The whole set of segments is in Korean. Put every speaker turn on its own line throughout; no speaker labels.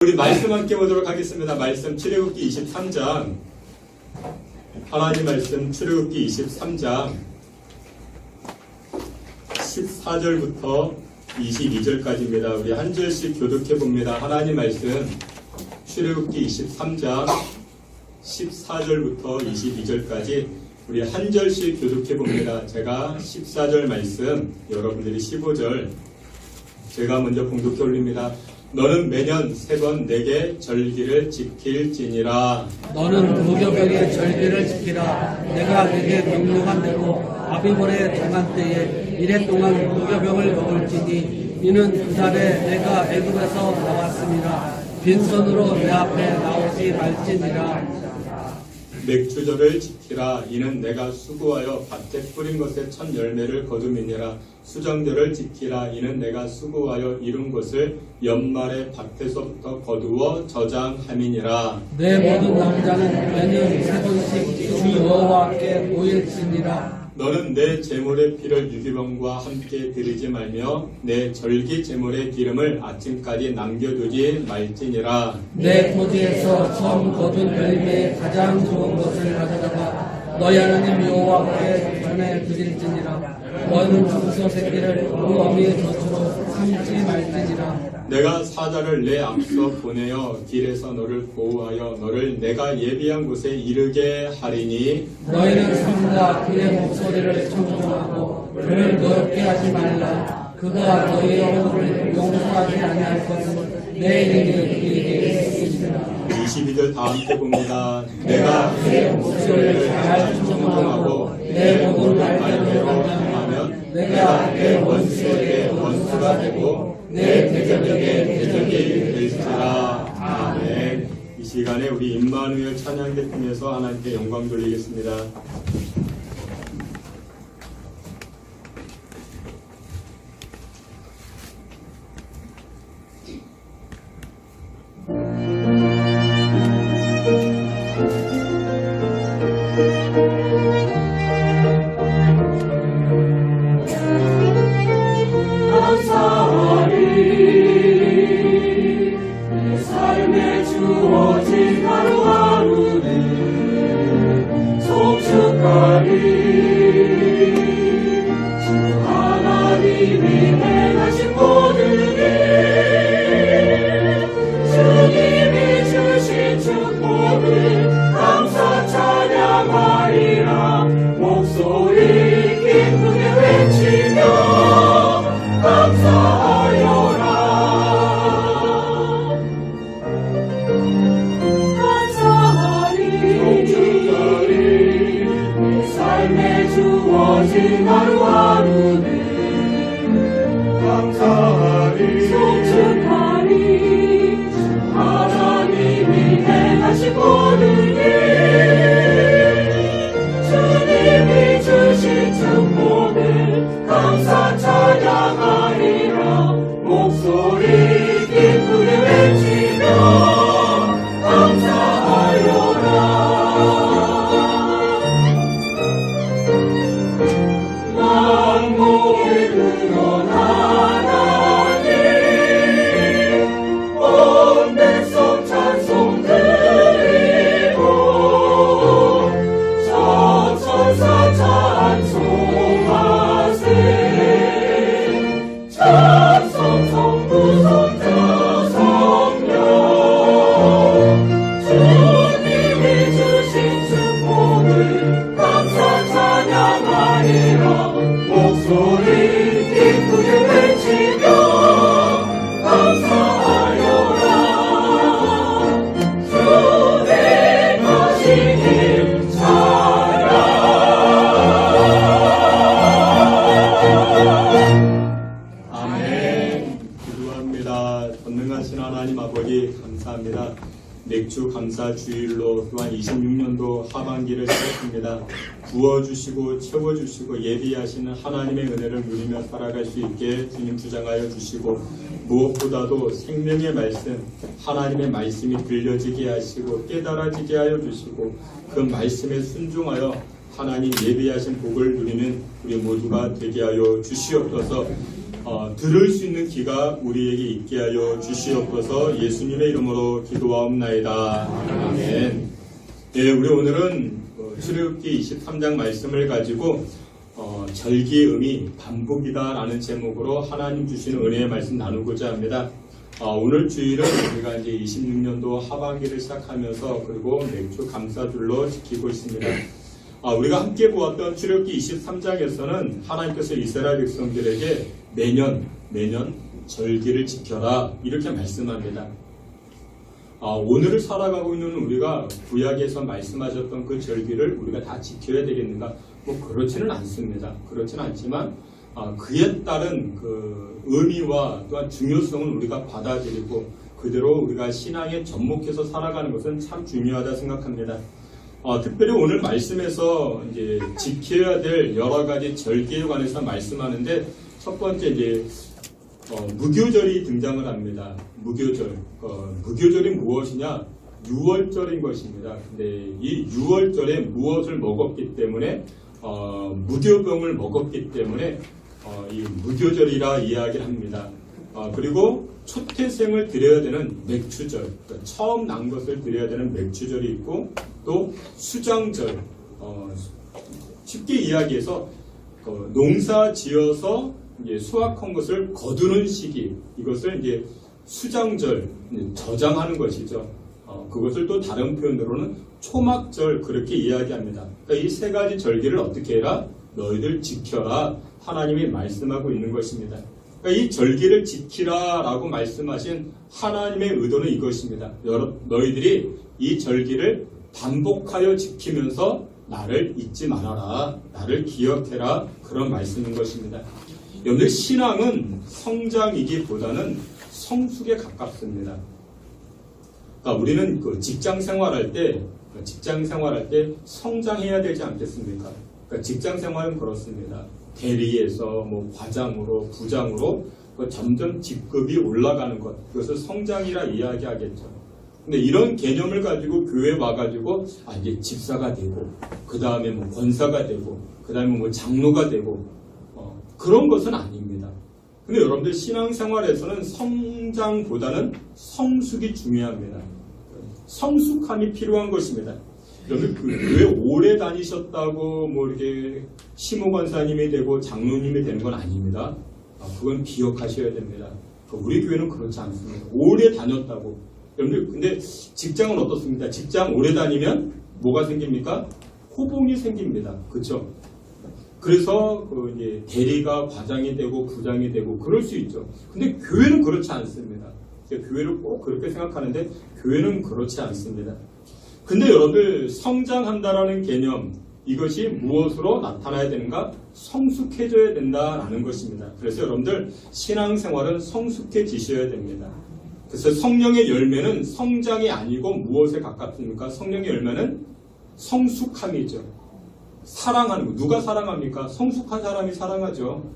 우리 말씀 함께 보도록 하겠습니다. 말씀 출애굽기 23장, 하나님 말씀 출애굽기 23장 14절부터 22절까지입니다. 우리 한 절씩 교독해 봅니다. 하나님 말씀 출애굽기 23장 14절부터 22절까지 우리 한 절씩 교독해 봅니다. 제가 14절 말씀, 여러분들이 15절 제가 먼저 봉독해 올립니다. 너는 매년 3번 내게 절기를 지킬지니라.
너는 무교병의 절기를 지키라. 내가 내게 명령한 대로 아비벌의 정한 때에 이래 동안 무교병을 먹을지니 이는 그날에 내가 애굽에서 나왔습니다. 빈손으로 내 앞에 나오지 말지니라.
맥주절을 지키라. 이는 내가 수고하여 밭에 뿌린 것의 첫 열매를 거둠이니라. 수정절을 지키라. 이는 내가 수고하여 이룬 것을 연말에 밭에서부터 거두어 저장함이니라.
내 모든 남자는 매년 3번씩 주 여호와께 모일지니라.
너는 내 제물의 피를 유기병과 함께 드리지 말며 내 절기 제물의 기름을 아침까지 남겨두지 말지니라.
내 토지에서 처음 거둔 열매의 가장 좋은 것을 가져다가 너희 하나님 여호와께 전해 드릴지니라. 너희는 중소 새끼를 그 어미의 젖으로 삼지 말지니라.
내가 사자를 내 앞서 보내어 길에서 너를 보호하여 너를 내가 예비한 곳에 이르게 하리니
너희는 삼가 그의 목소리를 청종하고 그를 노엽게 하지 말라. 그가 너희의 허물을 용서하지 아니할 것은 내 이름이 그에게 있으리라.
22절 다 함께 봅니다. 내가 그의 목소리를 잘 청종하고 내 모든 말대로 하면 내가 내 원수에게 원수가 되고 내 대적에게 대적이 될지라. 아멘. 이 시간에 우리 임마누엘 찬양대 통해서 하나님께 영광 돌리겠습니다. 맥주 감사 주일로 또한 26년도 하반기를 시작합니다. 부어주시고 채워주시고 예비하시는 하나님의 은혜를 누리며 살아갈 수 있게 주님 주장하여 주시고 무엇보다도 생명의 말씀, 하나님의 말씀이 들려지게 하시고 깨달아지게 하여 주시고 그 말씀에 순종하여 하나님 예비하신 복을 누리는 우리 모두가 되게 하여 주시옵소서. 들을 수 있는 귀가 우리에게 있게 하여 주시옵소서. 예수님의 이름으로 기도하옵나이다. 아멘. 네, 우리 오늘은 출애굽기 23장 말씀을 가지고 절기의 의미 반복이다라는 제목으로 하나님 주시는 은혜의 말씀 나누고자 합니다. 오늘 주일은 우리가 이제 26년도 하반기를 시작하면서 그리고 맥주 감사줄로 지키고 있습니다. 우리가 함께 보았던 출애굽기 23장에서는 하나님께서 이스라엘 백성들에게 매년 절기를 지켜라 이렇게 말씀합니다. 오늘을 살아가고 있는 우리가 구약에서 말씀하셨던 그 절기를 우리가 다 지켜야 되겠는가? 그렇지는 않습니다. 그렇지는 않지만 그에 따른 그 의미와 또한 중요성은 우리가 받아들이고 그대로 우리가 신앙에 접목해서 살아가는 것은 참 중요하다 생각합니다. 특별히 오늘 말씀에서 이제 지켜야 될 여러 가지 절기에 관해서 말씀하는데 첫 번째 이제 무교절이 등장을 합니다. 무교절. 무교절이 무엇이냐? 유월절인 것입니다. 근데 이 유월절에 무엇을 먹었기 때문에 무교병을 먹었기 때문에 이 무교절이라 이야기를 합니다. 그리고 초태생을 드려야 되는 맥추절, 그러니까 처음 난 것을 드려야 되는 맥추절이 있고 또 수장절, 쉽게 이야기해서 농사 지어서 이제 수확한 것을 거두는 시기, 이것을 이제 수장절, 저장하는 것이죠. 그것을 또 다른 표현으로는 초막절 그렇게 이야기합니다. 그러니까 이 세 가지 절기를 어떻게 해라? 너희들 지켜라. 하나님이 말씀하고 있는 것입니다. 그러니까 이 절기를 지키라라고 말씀하신 하나님의 의도는 이것입니다. 너희들이 이 절기를 반복하여 지키면서 나를 잊지 말아라. 나를 기억해라. 그런 말씀인 것입니다. 여러분들 신앙은 성장이기보다는 성숙에 가깝습니다. 그러니까 우리는 그 직장 생활할 때 성장해야 되지 않겠습니까? 그러니까 직장 생활은 그렇습니다. 대리에서 과장으로 부장으로 점점 직급이 올라가는 것, 그것을 성장이라 이야기하겠죠. 근데 이런 개념을 가지고 교회에 와가지고 이제 집사가 되고 그 다음에 권사가 되고 그 다음에 장로가 되고 그런 것은 아닙니다. 근데 여러분들 신앙생활에서는 성장보다는 성숙이 중요합니다. 성숙함이 필요한 것입니다. 여러분 왜 오래 다니셨다고 이렇게 시모권사님이 되고 장로님이 되는 건 아닙니다. 그건 기억하셔야 됩니다. 우리 교회는 그렇지 않습니다. 오래 다녔다고. 여러분들 근데 직장은 어떻습니까? 직장 오래 다니면 뭐가 생깁니까? 호봉이 생깁니다. 그렇죠? 그래서 이제 대리가 과장이 되고 부장이 되고 그럴 수 있죠. 근데 교회는 그렇지 않습니다. 교회를 꼭 그렇게 생각하는데 교회는 그렇지 않습니다. 근데 여러분들 성장한다라는 개념, 이것이 무엇으로 나타나야 되는가? 성숙해져야 된다라는 것입니다. 그래서 여러분들 신앙생활은 성숙해지셔야 됩니다. 그래서 성령의 열매는 성장이 아니고 무엇에 가깝습니까? 성령의 열매는 성숙함이죠. 사랑하는 거. 누가 사랑합니까? 성숙한 사람이 사랑하죠.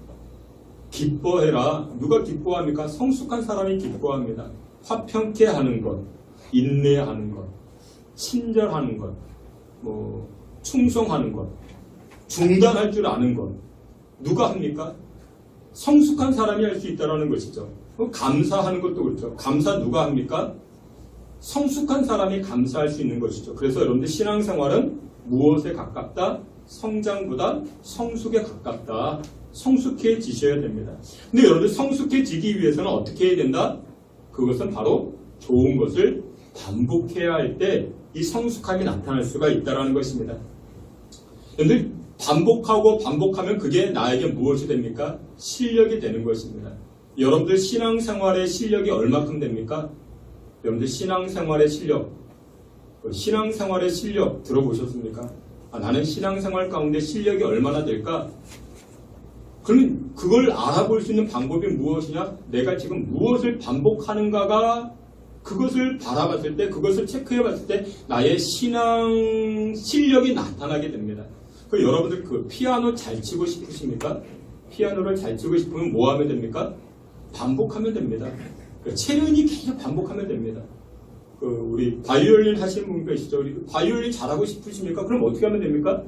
기뻐해라. 누가 기뻐합니까? 성숙한 사람이 기뻐합니다. 화평케 하는 것, 인내하는 것, 친절하는 것, 충성하는 것, 중단할 줄 아는 것. 누가 합니까? 성숙한 사람이 할 수 있다는 것이죠. 감사하는 것도 그렇죠. 감사 누가 합니까? 성숙한 사람이 감사할 수 있는 것이죠. 그래서 여러분들 신앙생활은 무엇에 가깝다? 성장보다 성숙에 가깝다. 성숙해지셔야 됩니다. 근데 여러분들 성숙해지기 위해서는 어떻게 해야 된다? 그것은 바로 좋은 것을 반복해야 할 때 이 성숙함이 나타날 수가 있다는 것입니다. 여러분들 반복하고 반복하면 그게 나에게 무엇이 됩니까? 실력이 되는 것입니다. 여러분들 신앙생활의 실력이 얼마큼 됩니까? 여러분들 신앙생활의 실력 들어보셨습니까? 나는 신앙생활 가운데 실력이 얼마나 될까? 그러면 그걸 알아볼 수 있는 방법이 무엇이냐? 내가 지금 무엇을 반복하는가가 그것을 바라봤을 때, 그것을 체크해봤을 때 나의 신앙 실력이 나타나게 됩니다. 여러분들 피아노 잘 치고 싶으십니까? 피아노를 잘 치고 싶으면 뭐 하면 됩니까? 반복하면 됩니다. 체르니 계속 반복하면 됩니다. 우리 바이올린 하시는 분 계시죠? 우리 바이올린 잘하고 싶으십니까? 그럼 어떻게 하면 됩니까?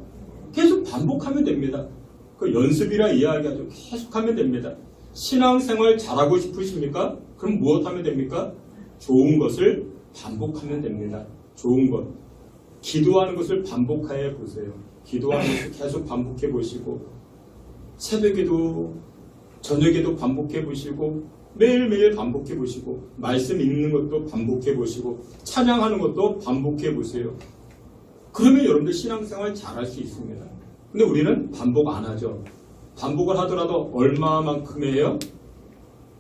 계속 반복하면 됩니다. 연습이라 이야기하죠. 계속 하면 됩니다. 신앙생활 잘하고 싶으십니까? 그럼 무엇하면 됩니까? 좋은 것을 반복하면 됩니다. 좋은 것. 기도하는 것을 반복해 보세요. 기도하는 것을 계속 반복해 보시고 새벽에도 저녁에도 반복해 보시고 매일매일 반복해 보시고 말씀 읽는 것도 반복해 보시고 찬양하는 것도 반복해 보세요. 그러면 여러분들 신앙생활 잘할 수 있습니다. 근데 우리는 반복 안 하죠. 반복을 하더라도 얼마만큼 해요?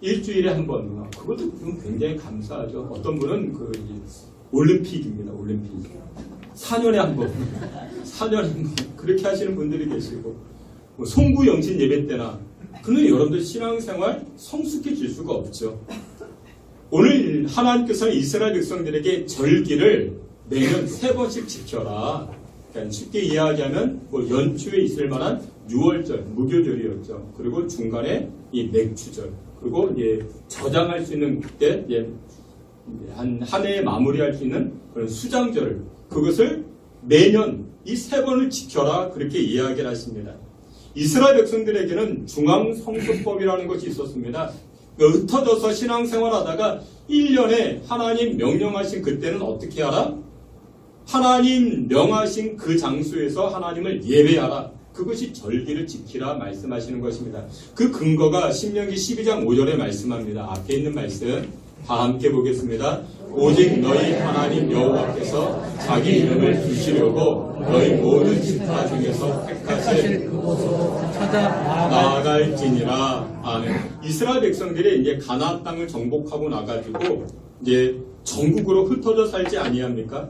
일주일에 한 번. 그것도 굉장히 감사하죠. 어떤 분은 올림픽입니다. 올림픽. 4년에 한 번. 4년에 한 번. 그렇게 하시는 분들이 계시고 송구 영신 예배 때나 그러면 여러분들 신앙생활 성숙해질 수가 없죠. 오늘 하나님께서는 이스라엘 백성들에게 절기를 매년 3번씩 지켜라. 그러니까 쉽게 이야기하면 연초에 있을 만한 6월절, 무교절이었죠. 그리고 중간에 이 맥추절, 그리고 저장할 수 있는 그때 한 해에 마무리할 수 있는 그런 수장절, 그것을 매년 이 3번을 지켜라 그렇게 이야기를 하십니다. 이스라엘 백성들에게는 중앙성소법이라는 것이 있었습니다. 흩어져서 신앙생활하다가 1년에 하나님 명령하신 그때는 어떻게 하라? 하나님 명하신 그 장소에서 하나님을 예배하라. 그것이 절기를 지키라 말씀하시는 것입니다. 그 근거가 신명기 12장 5절에 말씀합니다. 앞에 있는 말씀 다 함께 보겠습니다. 오직 너희 하나님 여호와께서 자기 이름을 두시려고 너희 모든 지파 중에서 택하실
그곳으로 찾아
나아갈지니라. 아멘. 이스라엘 백성들이 이제 가나안 땅을 정복하고 나가지고 이제 전국으로 흩어져 살지 아니합니까?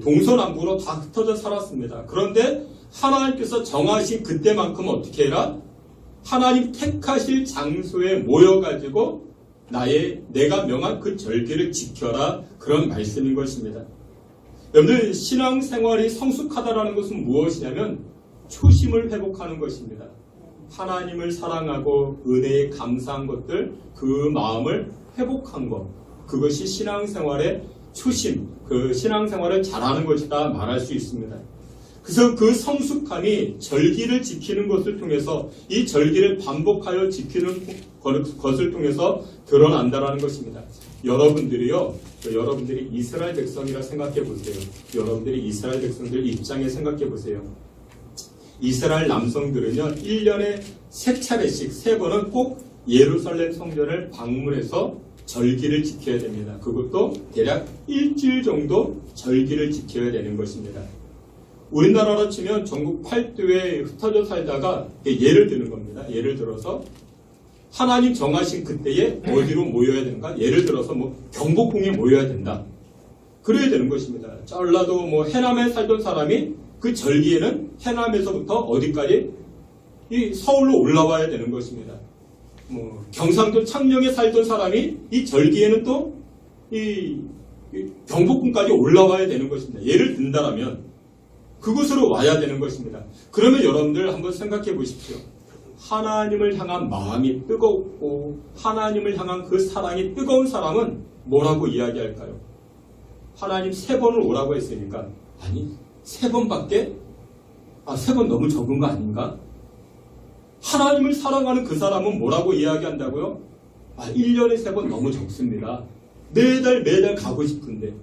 동서남북으로 다 흩어져 살았습니다. 그런데 하나님께서 정하신 그때만큼 어떻게 해라? 하나님 택하실 장소에 모여가지고 내가 명한 그 절기를 지켜라. 그런 말씀인 것입니다. 여러분들 신앙생활이 성숙하다라는 것은 무엇이냐면 초심을 회복하는 것입니다. 하나님을 사랑하고 은혜에 감사한 것들, 그 마음을 회복한 것, 그것이 신앙생활의 초심, 그 신앙생활을 잘하는 것이다 말할 수 있습니다. 그래서 그 성숙함이 절기를 지키는 것을 통해서 이 절기를 반복하여 지키는 것을 통해서 드러난다라는 것입니다. 여러분들이 이스라엘 백성이라 생각해 보세요. 여러분들이 이스라엘 백성들 입장에 생각해 보세요. 이스라엘 남성들은요, 1년에 3차례씩 3번은 꼭 예루살렘 성전을 방문해서 절기를 지켜야 됩니다. 그것도 대략 일주일 정도 절기를 지켜야 되는 것입니다. 우리나라로 치면 전국 8도에 흩어져 살다가 예를 드는 겁니다. 예를 들어서 하나님 정하신 그때에 어디로 모여야 되는가? 예를 들어서 경복궁에 모여야 된다. 그래야 되는 것입니다. 전라도 해남에 살던 사람이 그 절기에는 해남에서부터 어디까지? 이 서울로 올라와야 되는 것입니다. 경상도 창녕에 살던 사람이 이 절기에는 또 이 경복궁까지 올라와야 되는 것입니다. 예를 든다라면 그곳으로 와야 되는 것입니다. 그러면 여러분들 한번 생각해 보십시오. 하나님을 향한 마음이 뜨겁고 하나님을 향한 그 사랑이 뜨거운 사람은 뭐라고 이야기할까요? 하나님 3번을 오라고 했으니까 아니 3번밖에? 3번 너무 적은 거 아닌가? 하나님을 사랑하는 그 사람은 뭐라고 이야기한다고요? 1년에 3번 너무 적습니다. 매달 가고 싶은데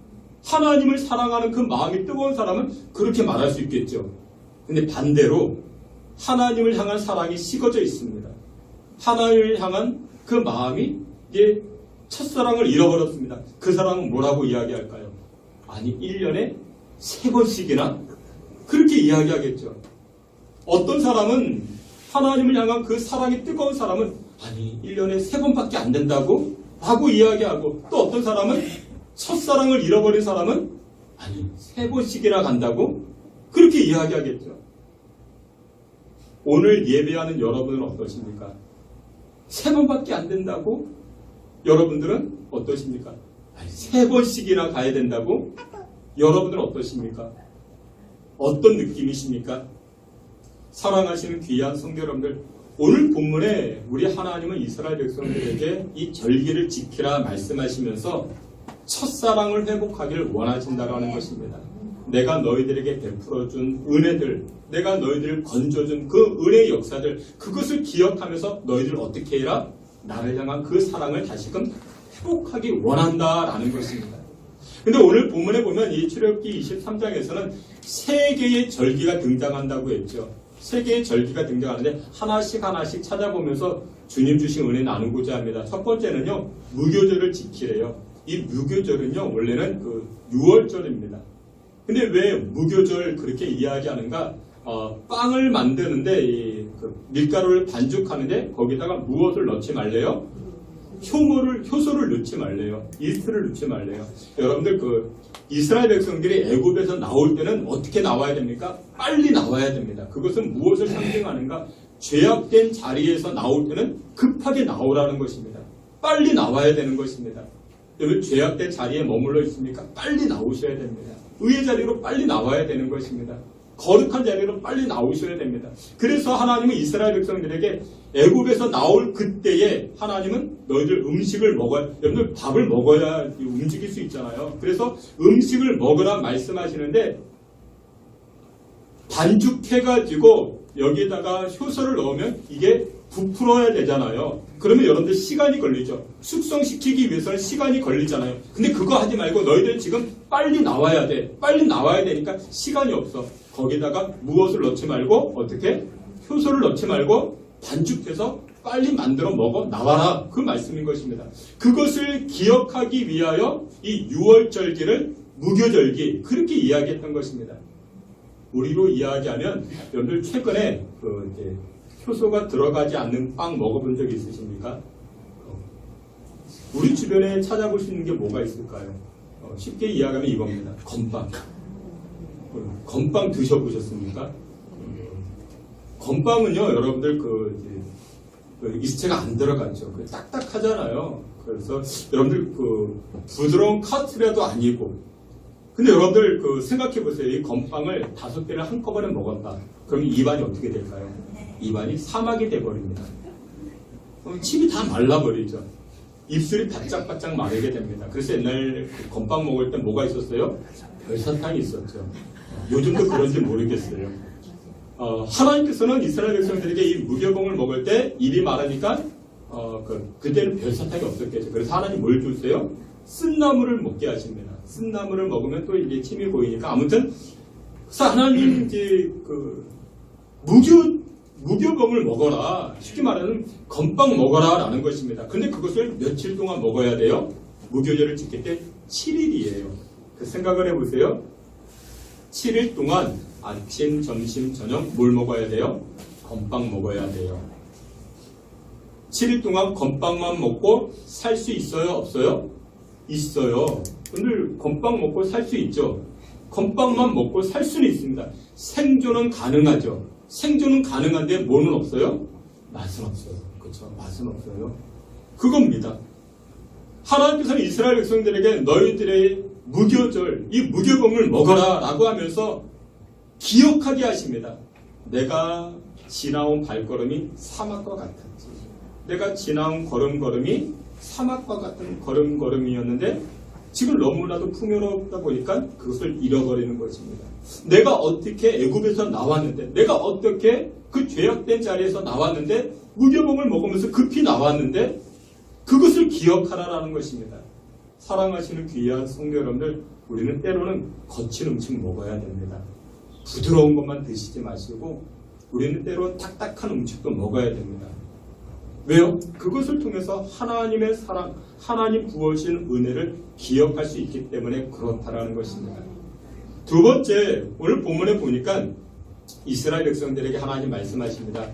하나님을 사랑하는 그 마음이 뜨거운 사람은 그렇게 말할 수 있겠죠. 근데 반대로 하나님을 향한 사랑이 식어져 있습니다. 하나님을 향한 그 마음이 이제 첫사랑을 잃어버렸습니다. 그 사람은 뭐라고 이야기할까요? 아니 1년에 3번씩이나 그렇게 이야기하겠죠. 어떤 사람은 하나님을 향한 그 사랑이 뜨거운 사람은 아니 1년에 3번밖에 안 된다고? 하고 이야기하고 또 어떤 사람은 첫사랑을 잃어버린 사람은 아니 3번씩이나 간다고? 그렇게 이야기하겠죠. 오늘 예배하는 여러분은 어떠십니까? 3번밖에 안 된다고? 여러분들은 어떠십니까? 아니 3번씩이나 가야 된다고? 여러분들은 어떠십니까? 어떤 느낌이십니까? 사랑하시는 귀한 성도 여러분들, 오늘 본문에 우리 하나님은 이스라엘 백성들에게 이 절기를 지키라 말씀하시면서 첫사랑을 회복하기를 원하신다라는 것입니다. 내가 너희들에게 베풀어준 은혜들, 내가 너희들을 건져준 그 은혜의 역사들, 그것을 기억하면서 너희들 어떻게 해라? 나를 향한 그 사랑을 다시금 회복하기 원한다라는 것입니다. 근데 오늘 본문에 보면 이 출애굽기 23장에서는 세 개의 절기가 등장한다고 했죠. 세 개의 절기가 등장하는데 하나씩 찾아보면서 주님 주신 은혜 나누고자 합니다. 첫 번째는요, 무교절을 지키래요. 이 무교절은요, 원래는 그 6월절입니다. 근데 왜 무교절 그렇게 이야기하는가? 빵을 만드는데 그 밀가루를 반죽하는데 거기다가 무엇을 넣지 말래요? 효소를 넣지 말래요. 이스트를 넣지 말래요. 여러분들 그 이스라엘 백성들이 애굽에서 나올 때는 어떻게 나와야 됩니까? 빨리 나와야 됩니다. 그것은 무엇을 상징하는가? 죄악된 자리에서 나올 때는 급하게 나오라는 것입니다. 빨리 나와야 되는 것입니다. 여러분 죄악된 자리에 머물러 있습니까? 빨리 나오셔야 됩니다. 의의 자리로 빨리 나와야 되는 것입니다. 거룩한 자리로 빨리 나오셔야 됩니다. 그래서 하나님은 이스라엘 백성들에게 애굽에서 나올 그때에 하나님은 너희들 음식을 먹어야, 여러분들 밥을 먹어야 움직일 수 있잖아요. 그래서 음식을 먹으라 말씀하시는데 반죽해가지고 여기다가 효소를 넣으면 이게 부풀어야 되잖아요. 그러면 여러분들 시간이 걸리죠. 숙성시키기 위해서는 시간이 걸리잖아요. 근데 그거 하지 말고 너희들 지금 빨리 나와야 돼. 빨리 나와야 되니까 시간이 없어. 거기다가 무엇을 넣지 말고 어떻게? 효소를 넣지 말고 반죽해서 빨리 만들어 먹어 나와라. 그 말씀인 것입니다. 그것을 기억하기 위하여 이 6월절기를 무교절기 그렇게 이야기했던 것입니다. 우리로 이야기하면 여러분들 최근에 이제 효소가 들어가지 않는 빵 먹어본 적 있으십니까? 우리 주변에 찾아볼 수 있는 게 뭐가 있을까요? 쉽게 이야기하면 이겁니다. 건빵. 건빵 드셔보셨습니까? 건빵은요, 여러분들 이스트가 안 들어갔죠. 딱딱하잖아요. 그래서 여러분들 부드러운 카트라도 아니고. 근데 여러분들 생각해 보세요. 이 건빵을 5개를 한꺼번에 먹었다. 그럼 입안이 어떻게 될까요? 입안이 사막이 돼버립니다. 침이 다 말라버리죠. 입술이 바짝바짝 마르게 됩니다. 그래서 옛날 건빵 먹을 때 뭐가 있었어요? 별사탕이 있었죠. 요즘도 그런지 모르겠어요. 하나님께서는 이스라엘 백성들에게 이 무교봉을 먹을 때 입이 마르니까 그때는 별사탕이 없었겠죠. 그래서 하나님 뭘 주세요? 쓴나물을 먹게 하십니다. 쓴나물을 먹으면 또 이게 침이 보이니까 아무튼 그래서 하나님 이제 무교봉을 먹어라. 쉽게 말하면 건빵 먹어라라는 것입니다. 근데 그것을 며칠 동안 먹어야 돼요? 무교절을 지킬 때 7일이에요. 그 생각을 해보세요. 7일 동안 아침, 점심, 저녁 뭘 먹어야 돼요? 건빵 먹어야 돼요. 7일 동안 건빵만 먹고 살 수 있어요? 없어요? 있어요. 오늘 건빵 먹고 살 수 있죠. 건빵만 먹고 살 수는 있습니다. 생존은 가능하죠. 생존은 가능한데 뭐는 없어요? 맛은 없어요. 그렇죠? 맛은 없어요. 그겁니다. 하나님께서는 이스라엘 백성들에게 너희들의 무교절, 이 무교봉을 먹어라 라고 하면서 기억하게 하십니다. 내가 지나온 발걸음이 사막과 같았지. 내가 지나온 걸음걸음이 사막과 같은 걸음걸음이었는데 지금 너무나도 풍요롭다 보니까 그것을 잃어버리는 것입니다. 내가 어떻게 애굽에서 나왔는데, 내가 어떻게 그 죄악된 자리에서 나왔는데, 무교봉을 먹으면서 급히 나왔는데 그것을 기억하라라는 것입니다. 사랑하시는 귀한 성도 여러분들, 우리는 때로는 거친 음식 먹어야 됩니다. 부드러운 것만 드시지 마시고 우리는 때로 딱딱한 음식도 먹어야 됩니다. 왜요? 그것을 통해서 하나님의 사랑, 하나님 부어주신 은혜를 기억할 수 있기 때문에 그렇다라는 것입니다. 두 번째, 오늘 본문에 보니까 이스라엘 백성들에게 하나님 말씀하십니다.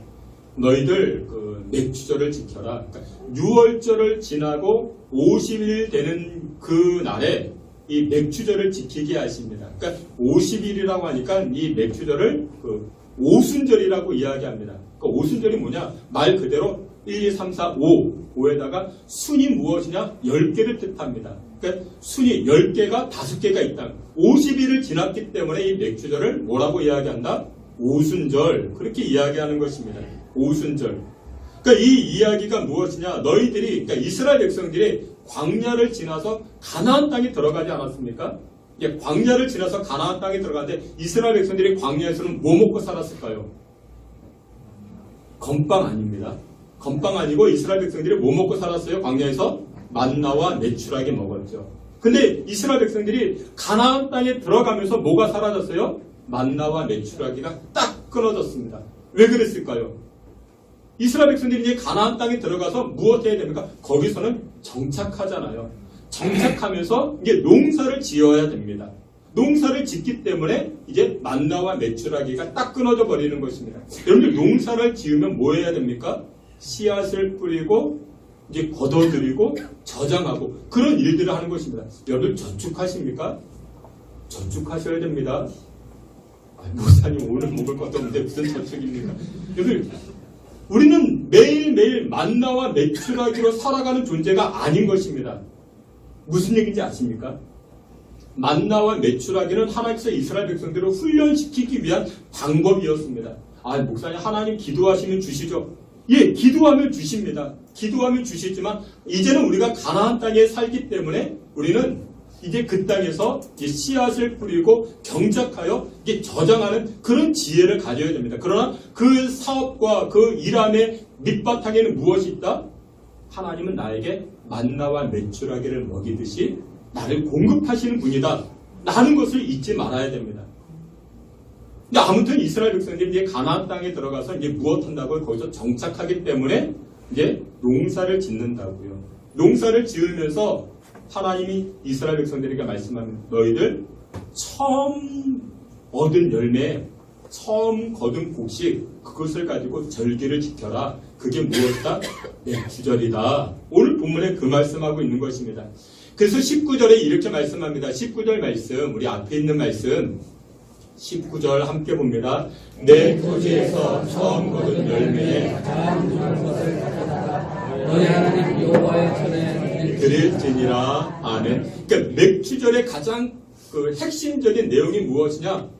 너희들 맥주절을 지켜라. 그러니까 6월절을 지나고 50일 되는 그 날에 이 맥주절을 지키게 하십니다. 그러니까 50일이라고 하니까 이 맥주절을 오순절이라고 이야기합니다. 그 오순절이 뭐냐? 말 그대로 1, 2, 3, 4, 5에다가 순이 무엇이냐? 10개를 뜻합니다. 그러니까 순이 10개가 5개가 있다. 50일을 지났기 때문에 이 맥주절을 뭐라고 이야기한다? 오순절. 그렇게 이야기하는 것입니다. 오순절. 그러니까 이 이야기가 무엇이냐? 너희들이, 그러니까 이스라엘 백성들이 광야를 지나서 가나안 땅에 들어가지 않았습니까? 광야를 지나서 가나안 땅에 들어갔는데 이스라엘 백성들이 광야에서는 뭐 먹고 살았을까요? 건빵 아닙니다. 건빵 아니고 이스라엘 백성들이 뭐 먹고 살았어요? 광야에서 만나와 메추라기 먹었죠. 근데 이스라엘 백성들이 가나안 땅에 들어가면서 뭐가 사라졌어요? 만나와 메추라기가 딱 끊어졌습니다. 왜 그랬을까요? 이스라엘 백성들이 이제 가나안 땅에 들어가서 무엇 해야 됩니까? 거기서는 정착하잖아요. 정착하면서 이제 농사를 지어야 됩니다. 농사를 짓기 때문에 이제 만나와 메추라기가 딱 끊어져 버리는 것입니다. 여러분들 농사를 지으면 뭐 해야 됩니까? 씨앗을 뿌리고 이제 걷어들이고 저장하고 그런 일들을 하는 것입니다. 여러분 저축하십니까? 저축하셔야 됩니다. 목사님 오늘 먹을 것도 없는데 무슨 저축입니까? 여러분 우리는 매일매일 만나와 메추라기로 살아가는 존재가 아닌 것입니다. 무슨 얘기인지 아십니까? 만나와 메추라기는 하나님께서 이스라엘 백성들을 훈련시키기 위한 방법이었습니다. 목사님 하나님 기도하시면 주시죠. 예, 기도하면 주십니다. 기도하면 주시지만 이제는 우리가 가나안 땅에 살기 때문에 우리는 이제 그 땅에서 이제 씨앗을 뿌리고 경작하여 이게 저장하는 그런 지혜를 가져야 됩니다. 그러나 그 사업과 그 일함의 밑바탕에는 무엇이 있다? 하나님은 나에게 만나와 메추라기를 먹이듯이 나를 공급하시는 분이다. 라는 것을 잊지 말아야 됩니다. 근데 아무튼 이스라엘 백성들이 이제 가나안 땅에 들어가서 이제 무엇 한다고요? 거기서 정착하기 때문에 이제 농사를 짓는다고요. 농사를 지으면서 하나님이 이스라엘 백성들에게 말씀하면 너희들 처음 얻은 열매, 처음 거둔 곡식 그것을 가지고 절기를 지켜라. 그게 무엇이다? 메추절이다. 오늘 본문에 그 말씀하고 있는 것입니다. 그래서 19절에 이렇게 말씀합니다. 19절 말씀, 우리 앞에 있는 말씀 19절 함께 봅니다. 내 토지에서 처음 거둔 열매에
가장 좋은 것을 가져다가 너희 하나님 여호와의 전에
드릴지니라. 아멘. 그러니까 맥추절의 가장 그 핵심적인 내용이 무엇이냐?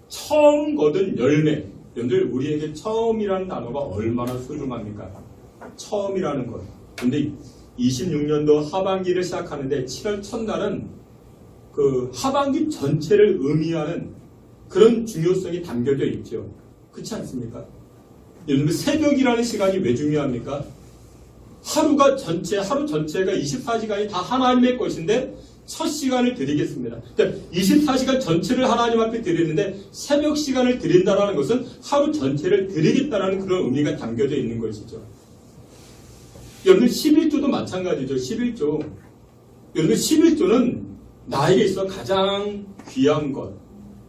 처음 거둔 열매. 여러분들 우리에게 처음이라는 단어가 얼마나 소중합니까? 처음이라는 것. 근데 26년도 하반기를 시작하는데 7월 첫날은 그 하반기 전체를 의미하는 그런 중요성이 담겨져 있죠. 그렇지 않습니까? 여러분 새벽이라는 시간이 왜 중요합니까? 하루 전체가 24시간이 다 하나님의 것인데 첫 시간을 드리겠습니다. 그러니까 24시간 전체를 하나님 앞에 드리는데 새벽 시간을 드린다는 것은 하루 전체를 드리겠다는 그런 의미가 담겨져 있는 것이죠. 여러분 11조도 마찬가지죠. 11조. 여러분 11조는 나에게 있어 가장 귀한 것,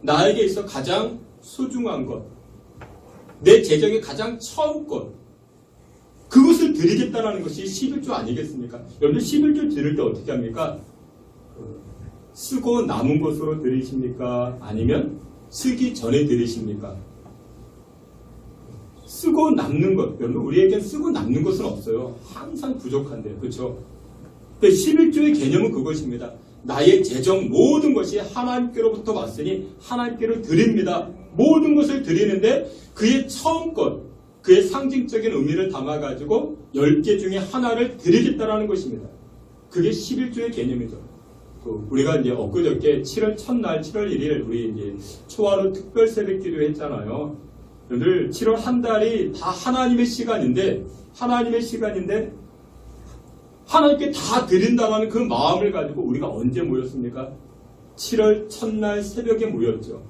나에게 있어 가장 소중한 것, 내 재정의 가장 처음 것, 그것을 드리겠다는 것이 11조 아니겠습니까? 여러분 11조 드릴 때 어떻게 합니까? 쓰고 남은 것으로 드리십니까? 아니면 쓰기 전에 드리십니까? 쓰고 남는 것. 여러분 우리에겐 쓰고 남는 것은 없어요. 항상 부족한데요. 그렇죠? 11조의 개념은 그것입니다. 나의 재정 모든 것이 하나님께로부터 왔으니 하나님께로 드립니다. 모든 것을 드리는데 그의 처음 것, 그의 상징적인 의미를 담아가지고 10개 중에 하나를 드리겠다라는 것입니다. 그게 11조의 개념이죠. 우리가 이제 엊그저께 7월 첫날 7월 1일 우리 이제 초하루 특별 새벽 기도 했잖아요. 늘 7월 한 달이 다 하나님의 시간인데 하나님께 다 드린다는 그 마음을 가지고 우리가 언제 모였습니까? 7월 첫날 새벽에 모였죠.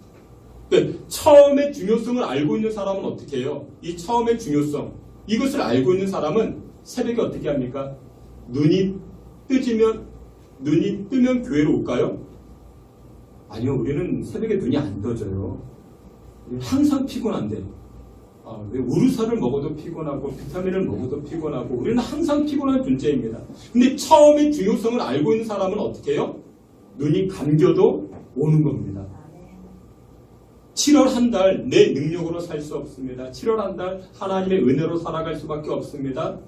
처음의 중요성을 알고 있는 사람은 어떻게 해요? 이 처음의 중요성, 이것을 알고 있는 사람은 새벽에 어떻게 합니까? 눈이 뜨면 교회로 올까요? 아니요, 우리는 새벽에 눈이 안 떠져요. 항상 피곤한데. 왜 우루사를 먹어도 피곤하고 비타민을 먹어도 피곤하고 우리는 항상 피곤한 존재입니다. 근데 처음의 중요성을 알고 있는 사람은 어떻게 해요? 눈이 감겨도 오는 겁니다. 7월 한 달 내 능력으로 살 수 없습니다. 7월 한 달 하나님의 은혜로 살아갈 수밖에 없습니다.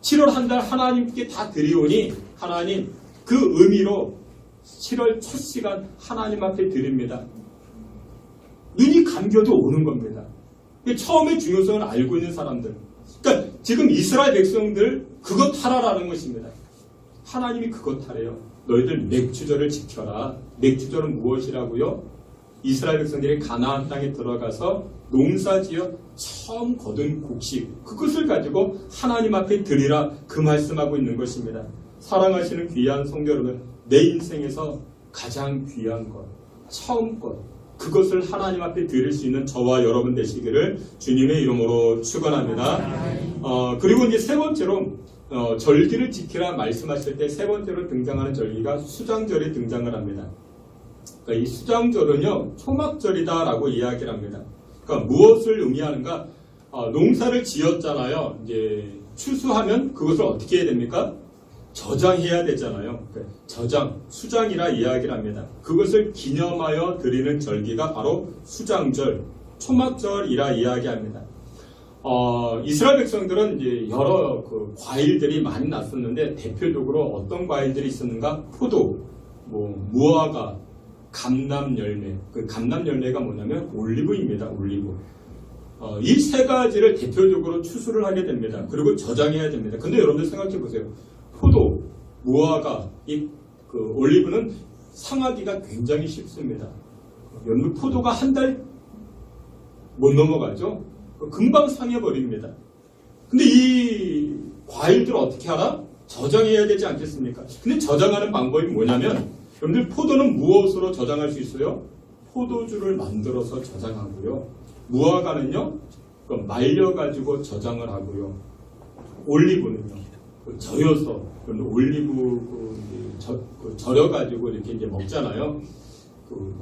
7월 한 달 하나님께 다 드리오니 하나님 그 의미로 7월 첫 시간 하나님 앞에 드립니다. 눈이 감겨도 오는 겁니다. 처음에 중요성을 알고 있는 사람들. 그러니까 지금 이스라엘 백성들 그것 하라라는 것입니다. 하나님이 그것 하래요. 너희들 맥추절을 지켜라. 맥추절은 무엇이라고요? 이스라엘 백성들이 가나안 땅에 들어가서 농사지어 처음 거둔 곡식, 그것을 가지고 하나님 앞에 드리라, 그 말씀하고 있는 것입니다. 사랑하시는 귀한 성도 여러분, 내 인생에서 가장 귀한 것, 처음 것, 그것을 하나님 앞에 드릴 수 있는 저와 여러분 되시기를 주님의 이름으로 축원합니다. 그리고 이제 세 번째로 절기를 지키라 말씀하실 때 세 번째로 등장하는 절기가 수장절이 등장을 합니다. 그러니까 이 수장절은요, 초막절이다라고 이야기를 합니다. 그러니까 무엇을 의미하는가? 농사를 지었잖아요. 이제 추수하면 그것을 어떻게 해야 됩니까? 저장해야 되잖아요. 저장, 수장이라 이야기를 합니다. 그것을 기념하여 드리는 절기가 바로 수장절, 초막절이라 이야기합니다. 이스라엘 백성들은 이제 여러 과일들이 많이 났었는데 대표적으로 어떤 과일들이 있었는가? 포도, 무화과, 감람 열매. 그 감람 열매가 뭐냐면 올리브입니다. 올리브. 이 세 가지를 대표적으로 추수를 하게 됩니다. 그리고 저장해야 됩니다. 근데 여러분들 생각해 보세요. 포도, 무화과, 올리브는 상하기가 굉장히 쉽습니다. 여러분 포도가 한 달 못 넘어가죠? 금방 상해버립니다. 근데 이 과일들을 어떻게 하나? 저장해야 되지 않겠습니까? 근데 저장하는 방법이 뭐냐면, 여러분들 포도는 무엇으로 저장할 수 있어요? 포도주를 만들어서 저장하고요. 무화과는요, 말려가지고 저장을 하고요. 올리브는요, 절여서, 올리브 절여가지고 이렇게 이제 먹잖아요.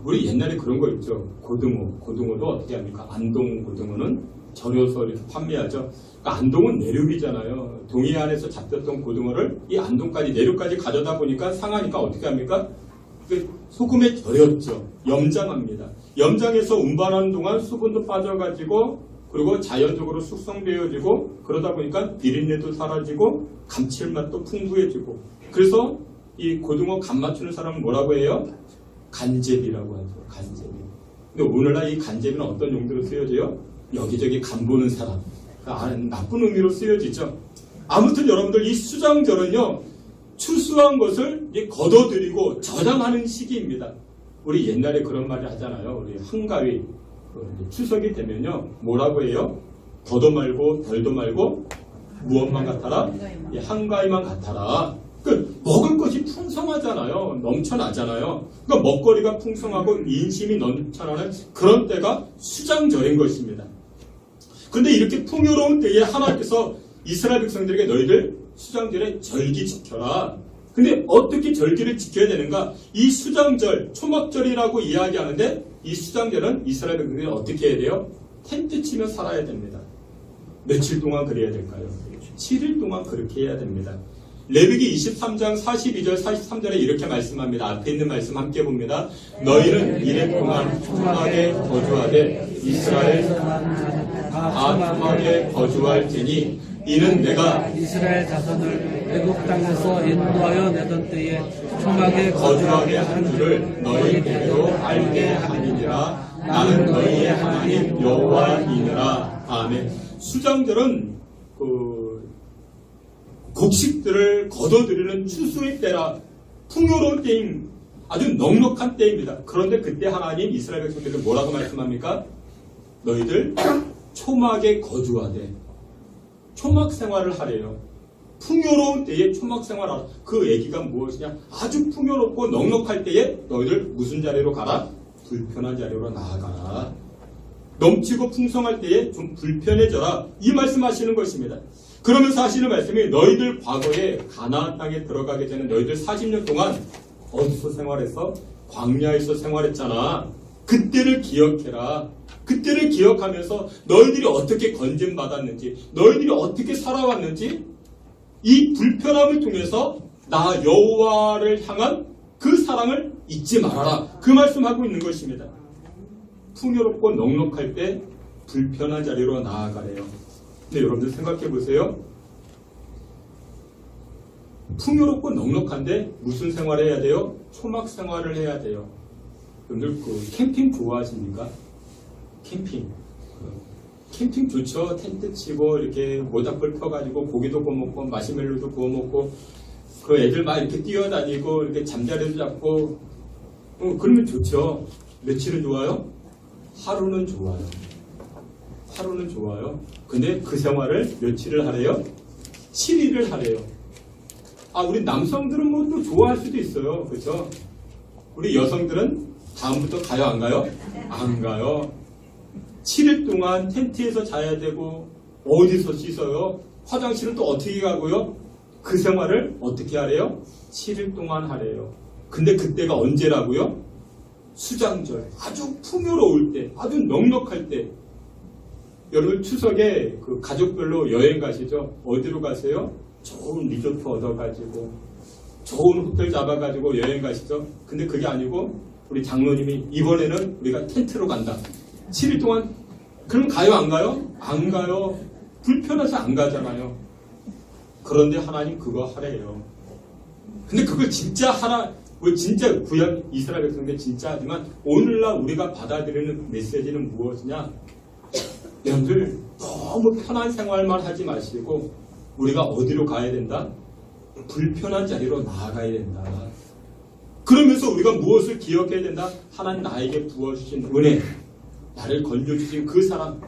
우리 옛날에 그런 거 있죠. 고등어도 어떻게 합니까? 안동 고등어는 절여서 이렇게 판매하죠. 그러니까 안동은 내륙이잖아요. 동해안에서 잡혔던 고등어를 이 안동까지, 내륙까지 가져다 보니까 상하니까 어떻게 합니까? 소금에 절였죠. 염장합니다. 염장해서 운반하는 동안 수분도 빠져가지고, 그리고 자연적으로 숙성되어지고, 그러다 보니까 비린내도 사라지고 감칠맛도 풍부해지고, 그래서 이 고등어 간 맞추는 사람은 뭐라고 해요? 간제비라고 하죠. 간제비. 근데 오늘날 이 간제비는 어떤 용도로 쓰여져요? 여기저기 간 보는 사람. 나쁜 의미로 쓰여지죠. 아무튼 여러분들 이 수장절은요, 추수한 것을 걷어들이고 저장하는 시기입니다. 우리 옛날에 그런 말을 하잖아요. 우리 한가위. 추석이 되면요, 뭐라고 해요? 더도 말고 덜도 말고 무엇만 같아라? 한가위만 같아라. 먹을 것이 풍성하잖아요. 넘쳐나잖아요. 그러니까 먹거리가 풍성하고 인심이 넘쳐나는 그런 때가 수장절인 것입니다. 그런데 이렇게 풍요로운 때에 하나님께서 이스라엘 백성들에게 너희들 수장절에 절기 지켜라. 근데 어떻게 절기를 지켜야 되는가? 이 수장절, 초막절이라고 이야기하는데 이 수장절은 이스라엘 백성들이 어떻게 해야 돼요? 텐트 치며 살아야 됩니다. 며칠 동안 그래야 될까요? 7일 동안 그렇게 해야 됩니다. 레위기 23장 42절 43절에 이렇게 말씀합니다. 앞에 있는 말씀 함께 봅니다. 너희는 이래 동안 초막에 거주하되 이스라엘 다 초막에 거주할 테니 이는 내가
이스라엘 자손을 애국 땅에서 인도하여 내던 때에 초막에
거주하게 한 줄을 너희들도 알게 하니라. 나는 너희의 하나님 여호와이니라. 아멘. 수장절은 곡식들을 거둬들이는 추수의 때라, 풍요로운 때임, 아주 넉넉한 때입니다. 그런데 그때 하나님 이스라엘 백성들을 뭐라고 말씀합니까? 너희들 초막에 거주하되 초막 생활을 하래요. 풍요로운 때에 초막 생활하라. 그 얘기가 무엇이냐? 아주 풍요롭고 넉넉할 때에 너희들 무슨 자리로 가라? 불편한 자리로 나아가라. 넘치고 풍성할 때에 좀 불편해져라. 이 말씀하시는 것입니다. 그러면서 하시는 말씀이 너희들 과거에 가나안 땅에 들어가게 되는 너희들 40년 동안 어디서 생활했어? 광야에서 생활했잖아. 그때를 기억해라. 그때를 기억하면서 너희들이 어떻게 건짐받았는지, 너희들이 어떻게 살아왔는지, 이 불편함을 통해서 나 여호와를 향한 그 사랑을 잊지 말아라. 그 말씀하고 있는 것입니다. 풍요롭고 넉넉할 때 불편한 자리로 나아가래요. 근데 여러분들 생각해 보세요. 풍요롭고 넉넉한데 무슨 생활을 해야 돼요? 초막 생활을 해야 돼요. 여러분들 캠핑 좋아하십니까? 캠핑 좋죠. 텐트 치고 이렇게 모닥불 펴가지고 고기도 구워 먹고 마시멜로도 구워 먹고 그 애들 막 이렇게 뛰어다니고 이렇게 잠자리도 잡고 그러면 좋죠. 며칠은 좋아요? 하루는 좋아요. 하루는 좋아요. 근데 그 생활을 며칠을 하래요? 7일을 하래요. 우리 남성들은 뭐 또 좋아할 수도 있어요. 그렇죠? 우리 여성들은 다음부터 가요, 안 가요? 안 가요. 7일 동안 텐트에서 자야 되고 어디서 씻어요? 화장실은 또 어떻게 가고요? 그 생활을 어떻게 하래요? 7일 동안 하래요. 근데 그때가 언제라고요? 수장절, 아주 풍요로울 때, 아주 넉넉할 때. 여러분 추석에 그 가족별로 여행 가시죠? 어디로 가세요? 좋은 리조트 얻어가지고 좋은 호텔 잡아가지고 여행 가시죠? 근데 그게 아니고 우리 장로님이 이번에는 우리가 텐트로 간다. 7일 동안. 그럼 가요, 안 가요? 안 가요. 불편해서 안 가잖아요. 그런데 하나님 그거 하래요. 근데 그걸 진짜 진짜 구약 이스라엘 백성들 진짜 하지만 오늘날 우리가 받아들이는 메시지는 무엇이냐? 여러분들 너무 편한 생활만 하지 마시고 우리가 어디로 가야 된다? 불편한 자리로 나아가야 된다. 그러면서 우리가 무엇을 기억해야 된다? 하나님 나에게 부어주신 은혜, 나를 건져주신 그 사람,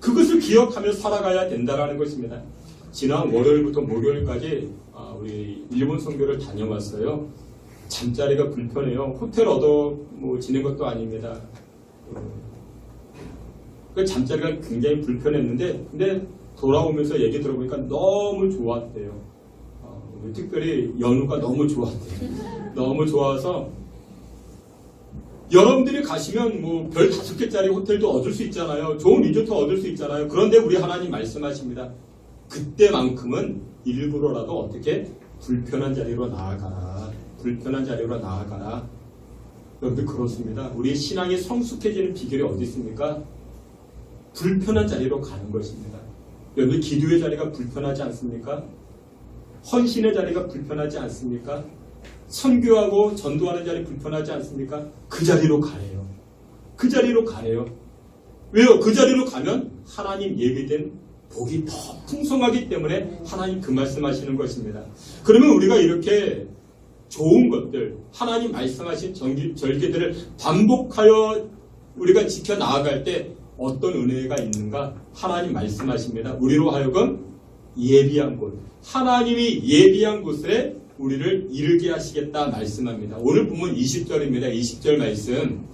그것을 기억하며 살아가야 된다는 것입니다. 지난 월요일부터 목요일까지 우리 일본 선교를 다녀왔어요. 잠자리가 불편해요. 호텔 얻어 지낸 것도 아닙니다. 그 잠자리가 굉장히 불편했는데, 근데 돌아오면서 얘기 들어보니까 너무 좋았대요. 특별히 연우가 너무 좋았대요. 너무 좋아서 여러분들이 가시면 별 5개짜리 호텔도 얻을 수 있잖아요. 좋은 리조트 얻을 수 있잖아요. 그런데 우리 하나님 말씀하십니다. 그때만큼은 일부러라도 어떻게 불편한 자리로 나아가라. 불편한 자리로 나아가라. 여러분들 그렇습니다. 우리 신앙이 성숙해지는 비결이 어디 있습니까? 불편한 자리로 가는 것입니다. 여러분들 기도의 자리가 불편하지 않습니까? 헌신의 자리가 불편하지 않습니까? 선교하고 전도하는 자리 불편하지 않습니까? 그 자리로 가래요. 그 자리로 가래요. 왜요? 그 자리로 가면 하나님 예비된 복이 더 풍성하기 때문에 하나님 그 말씀하시는 것입니다. 그러면 우리가 이렇게 좋은 것들, 하나님 말씀하신 절기들을 반복하여 우리가 지켜 나아갈 때 어떤 은혜가 있는가? 하나님 말씀하십니다. 우리로 하여금 예비한 곳, 하나님이 예비한 곳에 우리를 이르게 하시겠다 말씀합니다. 오늘 보면 20절입니다. 20절 말씀,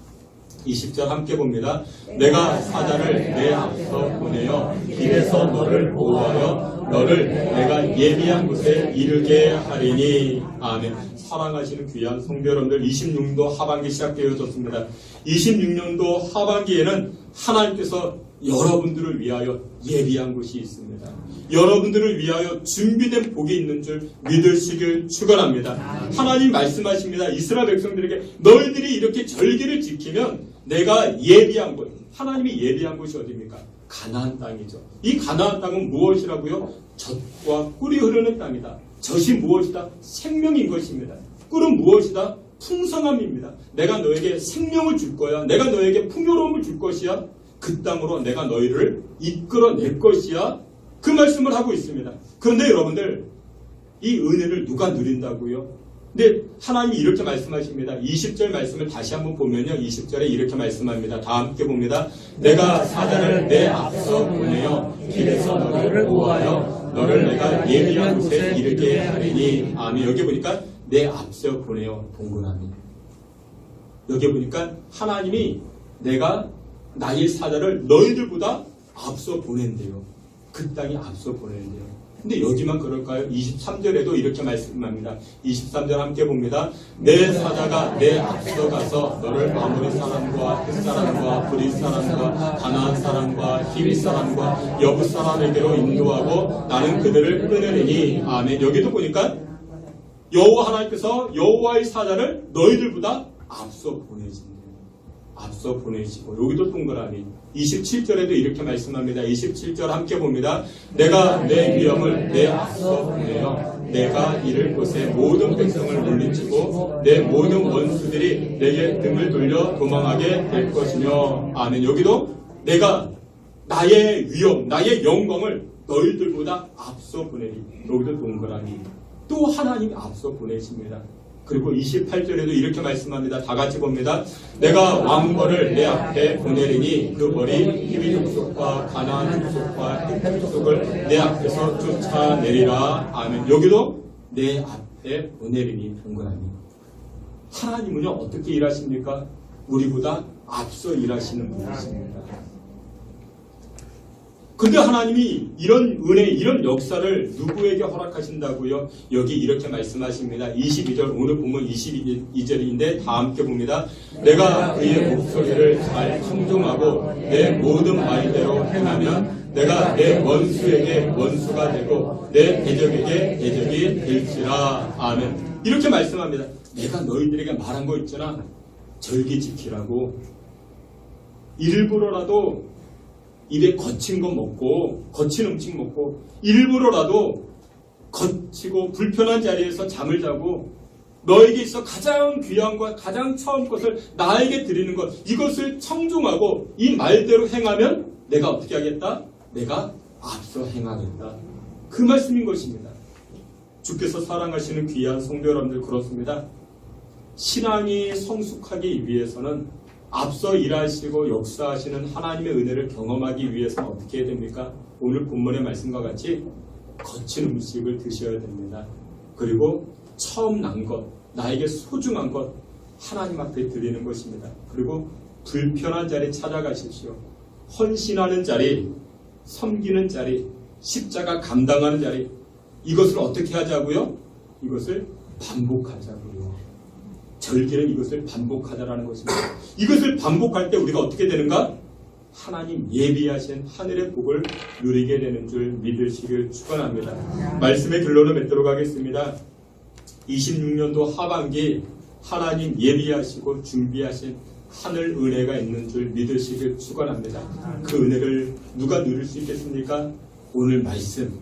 20절 함께 봅니다. 내가 사자를 내 앞서 보내어 길에서 너를 보호하여 너를 내가 예비한 곳에 이르게 하리니. 아멘. 사랑하시는 귀한 성도 여러분들, 26년도 하반기 시작되어졌습니다. 26년도 하반기에는 하나님께서 여러분들을 위하여 예비한 곳이 있습니다. 여러분들을 위하여 준비된 복이 있는 줄 믿으시길 축원합니다. 하나님 말씀하십니다. 이스라엘 백성들에게 너희들이 이렇게 절기를 지키면 내가 예비한 곳, 하나님이 예비한 곳이 어디입니까? 가나안 땅이죠. 이 가나안 땅은 무엇이라고요? 젖과 꿀이 흐르는 땅이다. 젖이 무엇이다? 생명인 것입니다. 꿀은 무엇이다? 풍성함입니다. 내가 너에게 생명을 줄 거야. 내가 너에게 풍요로움을 줄 것이야. 그 땅으로 내가 너희를 이끌어낼 것이야. 그 말씀을 하고 있습니다. 그런데 여러분들, 이 은혜를 누가 누린다고요? 근데 하나님이 이렇게 말씀하십니다. 20절 말씀을 다시 한번 보면요. 20절에 이렇게 말씀합니다. 다 함께 봅니다. 내가 사자를 내 앞서 보내어 길에서 너를 보호하여 너를 내가 예비한 곳에 이르게 하리니. 아멘. 여기 보니까 내 앞서 보내어 동그라미. 여기 보니까 하나님이 내가 나의 사자를 너희들보다 앞서 보낸대요. 그 땅에 앞서 보낸대요. 근데 여기만 그럴까요? 23절에도 이렇게 말씀합니다. 23절 함께 봅니다. 내 사자가 내 앞서 가서 너를 아모리 사람과 헷 사람과 브릿 사람과 가나안 사람과 히위 사람과 여부 사람에게로 인도하고 나는 그들을 끊으리니. 아멘. 여기도 보니까 여호와 하나님께서 여호와의 사자를 너희들보다 앞서 보내신대요. 앞서 보내시고, 여기도 동그라미. 27절에도 이렇게 말씀합니다. 27절 함께 봅니다. 내가 내 위엄을 내 앞서 보내어 내가 이를 곳에 모든 백성을 물리치고 내 모든 원수들이 내게 등을 돌려 도망하게 될 것이며. 아멘. 여기도 내가 나의 위엄, 나의 영광을 너희들보다 앞서 보내리. 여기도 동그라미. 또 하나님이 앞서 보내십니다. 그리고 28절에도 이렇게 말씀합니다. 다 같이 봅니다. 내가 왕벌을 내 앞에 보내리니 그 벌이 히비 족속과 가나안 족속과 헷 족속을 내 앞에서 쫓아내리라. 아멘. 여기도 내 앞에 보내리니 동그라미. 하나님은요 어떻게 일하십니까? 우리보다 앞서 일하시는 분이십니다. 근데 하나님이 이런 은혜, 이런 역사를 누구에게 허락하신다고요? 여기 이렇게 말씀하십니다. 22절, 오늘 보면 22절인데 다 함께 봅니다. 내가 그의 목소리를 잘 청종하고 내 모든 말대로 행하면 내가 내 원수에게 원수가 되고 내 대적에게 대적이 될지라. 아멘. 이렇게 말씀합니다. 내가 너희들에게 말한 거 있잖아. 절기 지키라고. 일부러라도 입에 거친 거 먹고, 거친 음식 먹고, 일부러라도 거치고 불편한 자리에서 잠을 자고, 너에게 있어 가장 귀한 것, 가장 처음 것을 나에게 드리는 것, 이것을 청종하고 이 말대로 행하면 내가 어떻게 하겠다? 내가 앞서 행하겠다. 그 말씀인 것입니다. 주께서 사랑하시는 귀한 성도 여러분들, 그렇습니다. 신앙이 성숙하기 위해서는 앞서 일하시고 역사하시는 하나님의 은혜를 경험하기 위해서는 어떻게 해야 됩니까? 오늘 본문의 말씀과 같이 거친 음식을 드셔야 됩니다. 그리고 처음 난 것, 나에게 소중한 것 하나님 앞에 드리는 것입니다. 그리고 불편한 자리 찾아가십시오. 헌신하는 자리, 섬기는 자리, 십자가 감당하는 자리, 이것을 어떻게 하자고요? 이것을 반복하자고요. 절기는 이것을 반복하자라는 것입니다. 이것을 반복할 때 우리가 어떻게 되는가? 하나님 예비하신 하늘의 복을 누리게 되는 줄 믿으시길 축원합니다. 말씀의 결론을 맺도록 하겠습니다. 26년도 하반기 하나님 예비하시고 준비하신 하늘 은혜가 있는 줄 믿으시길 축원합니다. 그 은혜를 누가 누릴 수 있겠습니까? 오늘 말씀,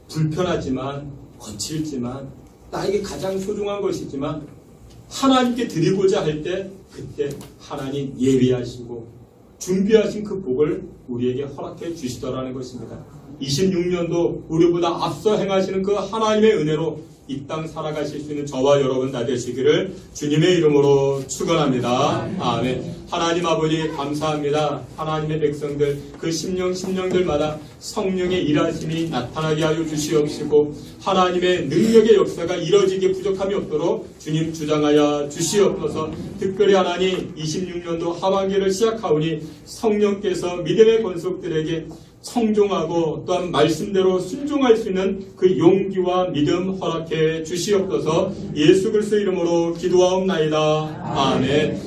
불편하지만 거칠지만 나에게 가장 소중한 것이지만 하나님께 드리고자 할 때 그때 하나님 예비하시고 준비하신 그 복을 우리에게 허락해 주시더라는 것입니다. 26년도 우리보다 앞서 행하시는 그 하나님의 은혜로 이 땅 살아가실 수 있는 저와 여러분 다 되시기를 주님의 이름으로 축원합니다. 아멘. 하나님 아버지 감사합니다. 하나님의 백성들 그 심령들마다 성령의 일하심이 나타나게 하여 주시옵시고 하나님의 능력의 역사가 이뤄지게 부족함이 없도록 주님 주장하여 주시옵소서. 특별히 하나님 26년도 하반기를 시작하오니 성령께서 믿음의 권속들에게 청종하고 또한 말씀대로 순종할 수 있는 그 용기와 믿음 허락해 주시옵소서. 예수 그리스도 이름으로 기도하옵나이다. 아멘.